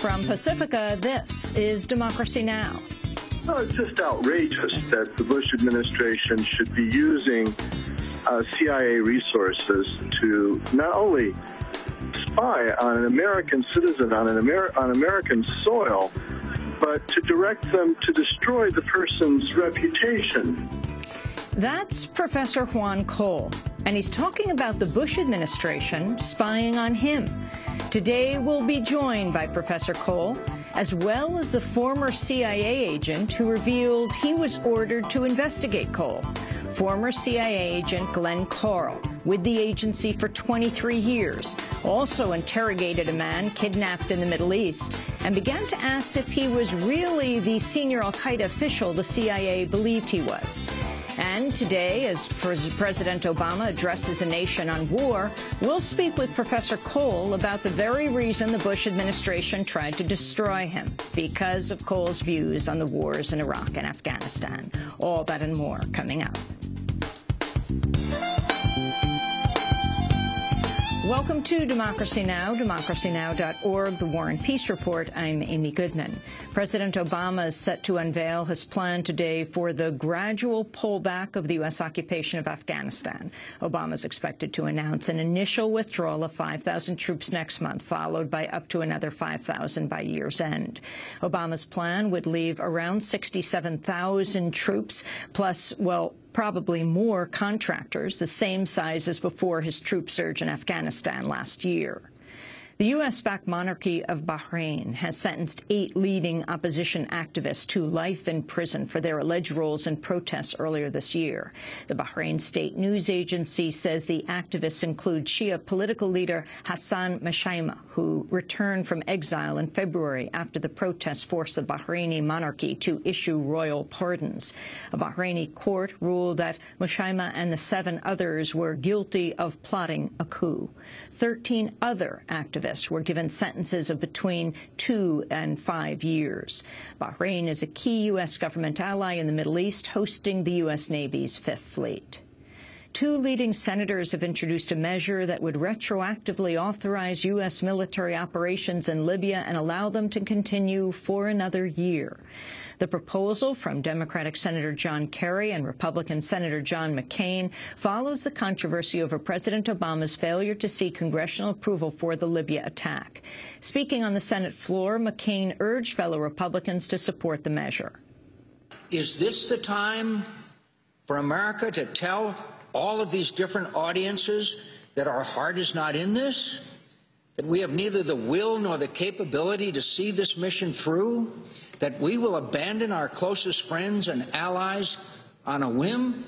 From Pacifica, this is Democracy Now! Well, it's just outrageous that the Bush administration should be using CIA resources to not only spy on an American citizen on American soil, but to direct them to destroy the person's reputation. That's Professor Juan Cole, and he's talking about the Bush administration spying on him. Today, we'll be joined by Professor Cole, as well as the former CIA agent who revealed he was ordered to investigate Cole. Former CIA agent Glenn Carl, with the agency for 23 years, also interrogated a man kidnapped in the Middle East and began to ask if he was really the senior al-Qaeda official the CIA believed he was. And today, as President Obama addresses the nation on war, we'll speak with Professor Cole about the very reason the Bush administration tried to destroy him, because of Cole's views on the wars in Iraq and Afghanistan. All that and more coming up. Welcome to Democracy Now!, democracynow.org, The War and Peace Report. I'm Amy Goodman. President Obama is set to unveil his plan today for the gradual pullback of the U.S. occupation of Afghanistan. Obama is expected to announce an initial withdrawal of 5,000 troops next month, followed by up to another 5,000 by year's end. Obama's plan would leave around 67,000 troops, plus, well, probably more contractors, the same size as before his troop surge in Afghanistan last year. The U.S.-backed monarchy of Bahrain has sentenced 8 leading opposition activists to life in prison for their alleged roles in protests earlier this year. The Bahrain state news agency says the activists include Shia political leader Hassan Mashaima, who returned from exile in February after the protests forced the Bahraini monarchy to issue royal pardons. A Bahraini court ruled that Mashaima and the 7 others were guilty of plotting a coup. 13 other activists were given sentences of between 2 and 5 years. Bahrain is a key U.S. government ally in the Middle East, hosting the U.S. Navy's 5th Fleet. 2 leading senators have introduced a measure that would retroactively authorize U.S. military operations in Libya and allow them to continue for another year. The proposal from Democratic Senator John Kerry and Republican Senator John McCain follows the controversy over President Obama's failure to seek congressional approval for the Libya attack. Speaking on the Senate floor, McCain urged fellow Republicans to support the measure. Is this the time for America to tell all of these different audiences that our heart is not in this? That we have neither the will nor the capability to see this mission through? That we will abandon our closest friends and allies on a whim?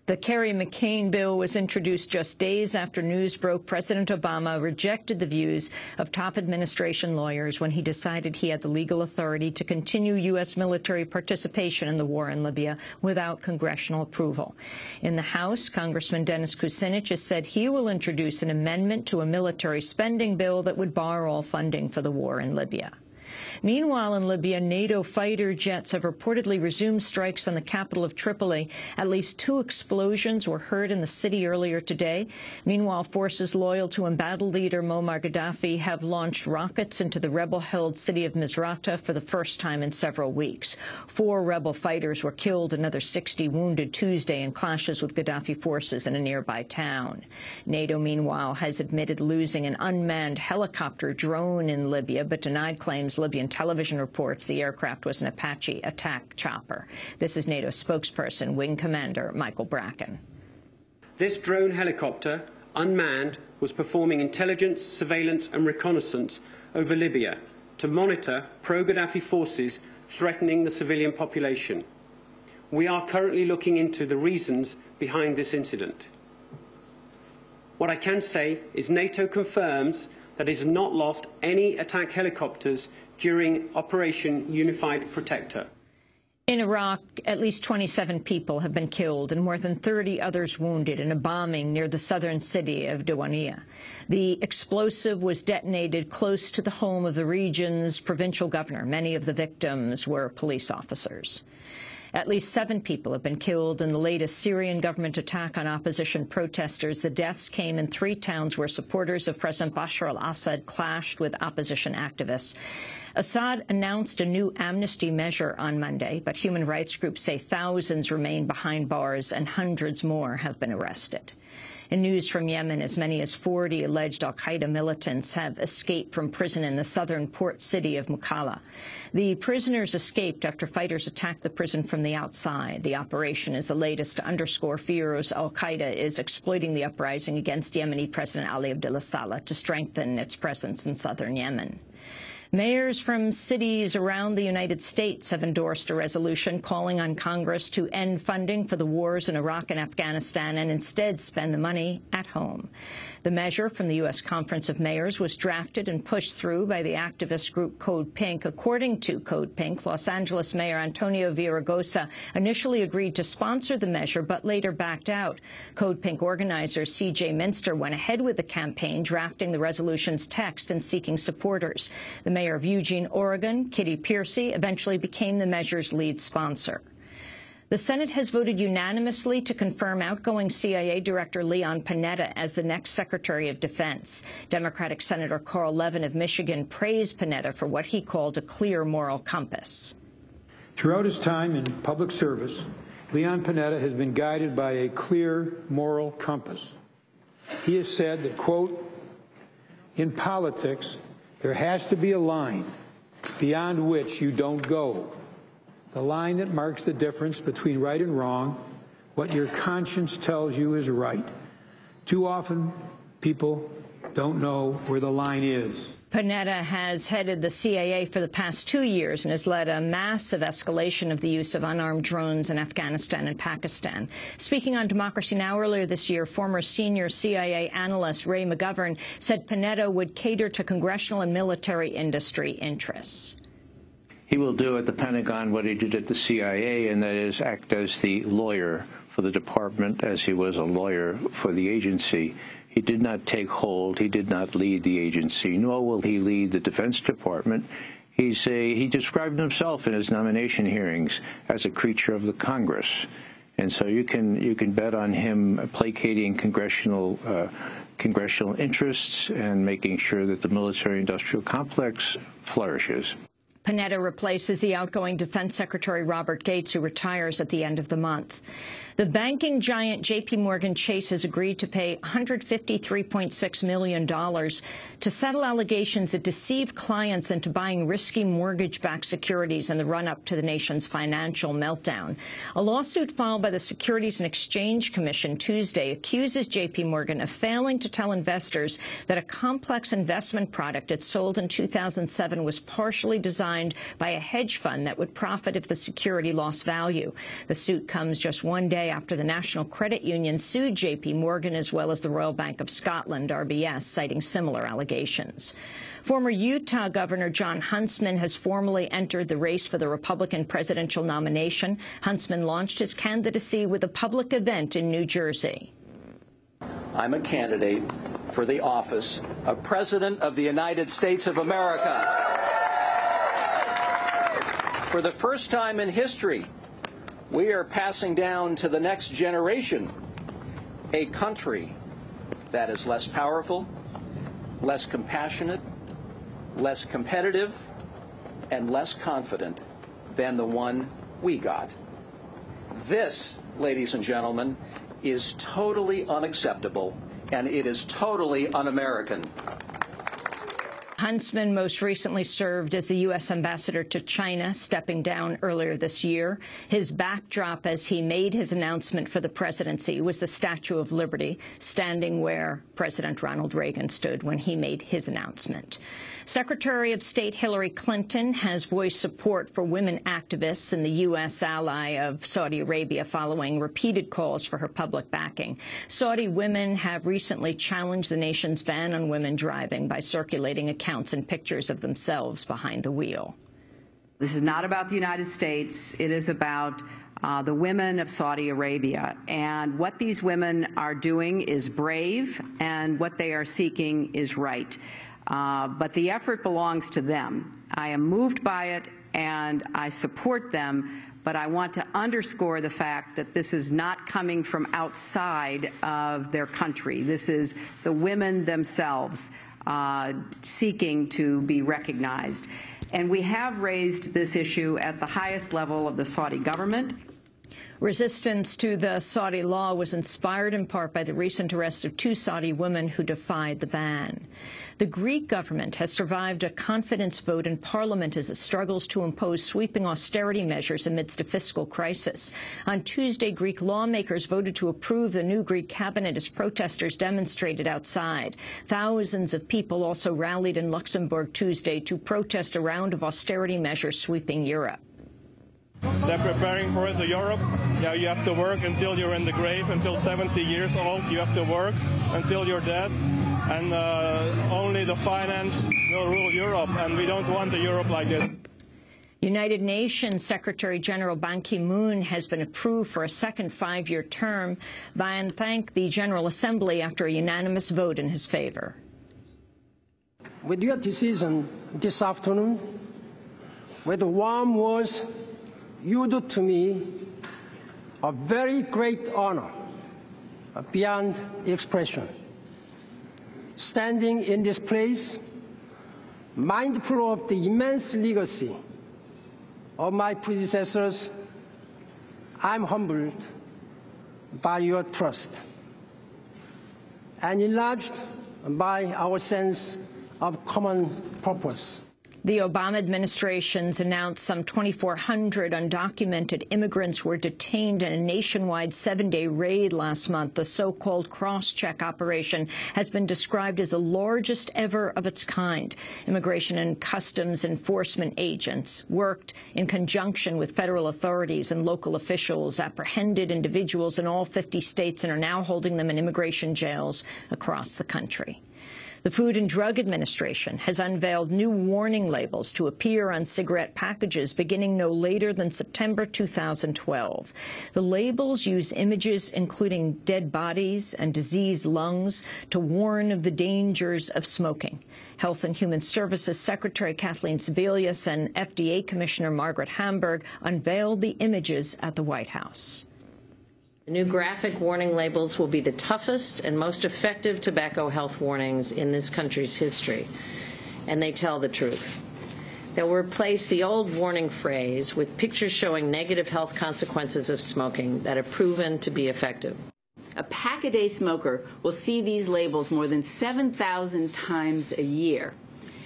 The Kerry-McCain bill was introduced just days after news broke President Obama rejected the views of top administration lawyers when he decided he had the legal authority to continue U.S. military participation in the war in Libya without congressional approval. In the House, Congressman Dennis Kucinich has said he will introduce an amendment to a military spending bill that would bar all funding for the war in Libya. Meanwhile, in Libya, NATO fighter jets have reportedly resumed strikes on the capital of Tripoli. At least 2 explosions were heard in the city earlier today. Meanwhile, forces loyal to embattled leader Muammar Gaddafi have launched rockets into the rebel-held city of Misrata for the first time in several weeks. 4 rebel fighters were killed, another 60 wounded Tuesday in clashes with Gaddafi forces in a nearby town. NATO, meanwhile, has admitted losing an unmanned helicopter drone in Libya, but denied claims Libyan television reports the aircraft was an Apache attack chopper. This is NATO spokesperson, Wing Commander Michael Bracken. This drone helicopter, unmanned, was performing intelligence, surveillance and reconnaissance over Libya to monitor pro-Gaddafi forces threatening the civilian population. We are currently looking into the reasons behind this incident. What I can say is NATO confirms that it has not lost any attack helicopters during Operation Unified Protector. In Iraq, at least 27 people have been killed and more than 30 others wounded in a bombing near the southern city of Diwaniyah. The explosive was detonated close to the home of the region's provincial governor. Many of the victims were police officers. At least 7 people have been killed in the latest Syrian government attack on opposition protesters. The deaths came in 3 towns where supporters of President Bashar al-Assad clashed with opposition activists. Assad announced a new amnesty measure on Monday, but human rights groups say thousands remain behind bars and hundreds more have been arrested. In news from Yemen, as many as 40 alleged al-Qaeda militants have escaped from prison in the southern port city of Mukalla. The prisoners escaped after fighters attacked the prison from the outside. The operation is the latest to underscore fears al-Qaeda is exploiting the uprising against Yemeni President Ali Abdullah Saleh to strengthen its presence in southern Yemen. Mayors from cities around the United States have endorsed a resolution calling on Congress to end funding for the wars in Iraq and Afghanistan and instead spend the money at home. The measure from the U.S. Conference of Mayors was drafted and pushed through by the activist group Code Pink. According to Code Pink, Los Angeles Mayor Antonio Villaraigosa initially agreed to sponsor the measure but later backed out. Code Pink organizer C.J. Minster went ahead with the campaign, drafting the resolution's text and seeking supporters. The mayor of Eugene, Oregon, Kitty Piercy, eventually became the measure's lead sponsor. The Senate has voted unanimously to confirm outgoing CIA Director Leon Panetta as the next Secretary of Defense. Democratic Senator Carl Levin of Michigan praised Panetta for what he called a clear moral compass. Throughout his time in public service, Leon Panetta has been guided by a clear moral compass. He has said that, quote, "In politics, there has to be a line beyond which you don't go. The line that marks the difference between right and wrong, what your conscience tells you is right. Too often, people don't know where the line is." Panetta has headed the CIA for the past 2 years and has led a massive escalation of the use of unarmed drones in Afghanistan and Pakistan. Speaking on Democracy Now! Earlier this year, former senior CIA analyst Ray McGovern said Panetta would cater to congressional and military industry interests. He will do at the Pentagon what he did at the CIA, and that is act as the lawyer for the department as he was a lawyer for the agency. He did not take hold. He did not lead the agency, nor will he lead the Defense Department. He described himself in his nomination hearings as a creature of the Congress. And so you can bet on him placating congressional interests and making sure that the military-industrial complex flourishes. Panetta replaces the outgoing Defense Secretary Robert Gates, who retires at the end of the month. The banking giant JPMorgan Chase has agreed to pay $153.6 million to settle allegations it deceived clients into buying risky mortgage-backed securities in the run-up to the nation's financial meltdown. A lawsuit filed by the Securities and Exchange Commission Tuesday accuses JPMorgan of failing to tell investors that a complex investment product it sold in 2007 was partially designed by a hedge fund that would profit if the security lost value. The suit comes just one day after the National Credit Union sued JPMorgan as well as the Royal Bank of Scotland, RBS, citing similar allegations. Former Utah Governor John Huntsman has formally entered the race for the Republican presidential nomination. Huntsman launched his candidacy with a public event in New Jersey. I'm a candidate for the office of President of the United States of America. For the first time in history, we are passing down to the next generation a country that is less powerful, less compassionate, less competitive, and less confident than the one we got. This, ladies and gentlemen, is totally unacceptable, and it is totally un-American. Huntsman most recently served as the U.S. ambassador to China, stepping down earlier this year. His backdrop as he made his announcement for the presidency was the Statue of Liberty, standing where President Ronald Reagan stood when he made his announcement. Secretary of State Hillary Clinton has voiced support for women activists and the U.S. ally of Saudi Arabia following repeated calls for her public backing. Saudi women have recently challenged the nation's ban on women driving by circulating accounts and pictures of themselves behind the wheel. This is not about the United States. It is about the women of Saudi Arabia. And what these women are doing is brave, and what they are seeking is right. But the effort belongs to them. I am moved by it, and I support them, but I want to underscore the fact that this is not coming from outside of their country. This is the women themselves seeking to be recognized. And we have raised this issue at the highest level of the Saudi government. Resistance to the Saudi law was inspired in part by the recent arrest of 2 Saudi women who defied the ban. The Greek government has survived a confidence vote in parliament as it struggles to impose sweeping austerity measures amidst a fiscal crisis. On Tuesday, Greek lawmakers voted to approve the new Greek cabinet as protesters demonstrated outside. Thousands of people also rallied in Luxembourg Tuesday to protest a round of austerity measures sweeping Europe. They're preparing for us, Europe. Yeah, you have to work until you're in the grave, until 70 years old. You have to work until you're dead. And only the finance will rule Europe, and we don't want a Europe like this. United Nations Secretary General Ban KiMoon has been approved for a second 5-year term. Ban thanked the General Assembly after a unanimous vote in his favor. With your decision this afternoon, with the warm words you do to me, a very great honor beyond expression. Standing in this place, mindful of the immense legacy of my predecessors, I'm humbled by your trust and enlarged by our sense of common purpose. The Obama administration's announced some 2,400 undocumented immigrants were detained in a nationwide 7-day raid last month. The so-called cross-check operation has been described as the largest ever of its kind. Immigration and Customs Enforcement agents worked in conjunction with federal authorities and local officials, apprehended individuals in all 50 states, and are now holding them in immigration jails across the country. The Food and Drug Administration has unveiled new warning labels to appear on cigarette packages beginning no later than September 2012. The labels use images including dead bodies and diseased lungs to warn of the dangers of smoking. Health and Human Services Secretary Kathleen Sebelius and FDA Commissioner Margaret Hamburg unveiled the images at the White House. The new graphic warning labels will be the toughest and most effective tobacco health warnings in this country's history, and they tell the truth. They will replace the old warning phrase with pictures showing negative health consequences of smoking that have proven to be effective. A pack-a-day smoker will see these labels more than 7,000 times a year.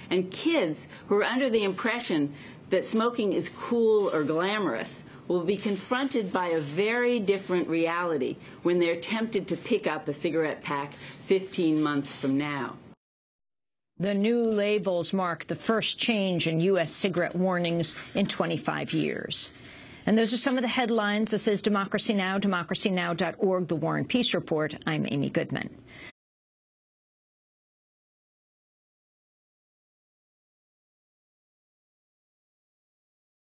And kids who are under the impression that smoking is cool or glamorous will be confronted by a very different reality when they're tempted to pick up a cigarette pack 15 months from now. The new labels mark the first change in U.S. cigarette warnings in 25 years. And those are some of the headlines. This is Democracy Now!, democracynow.org, The War and Peace Report. I'm Amy Goodman.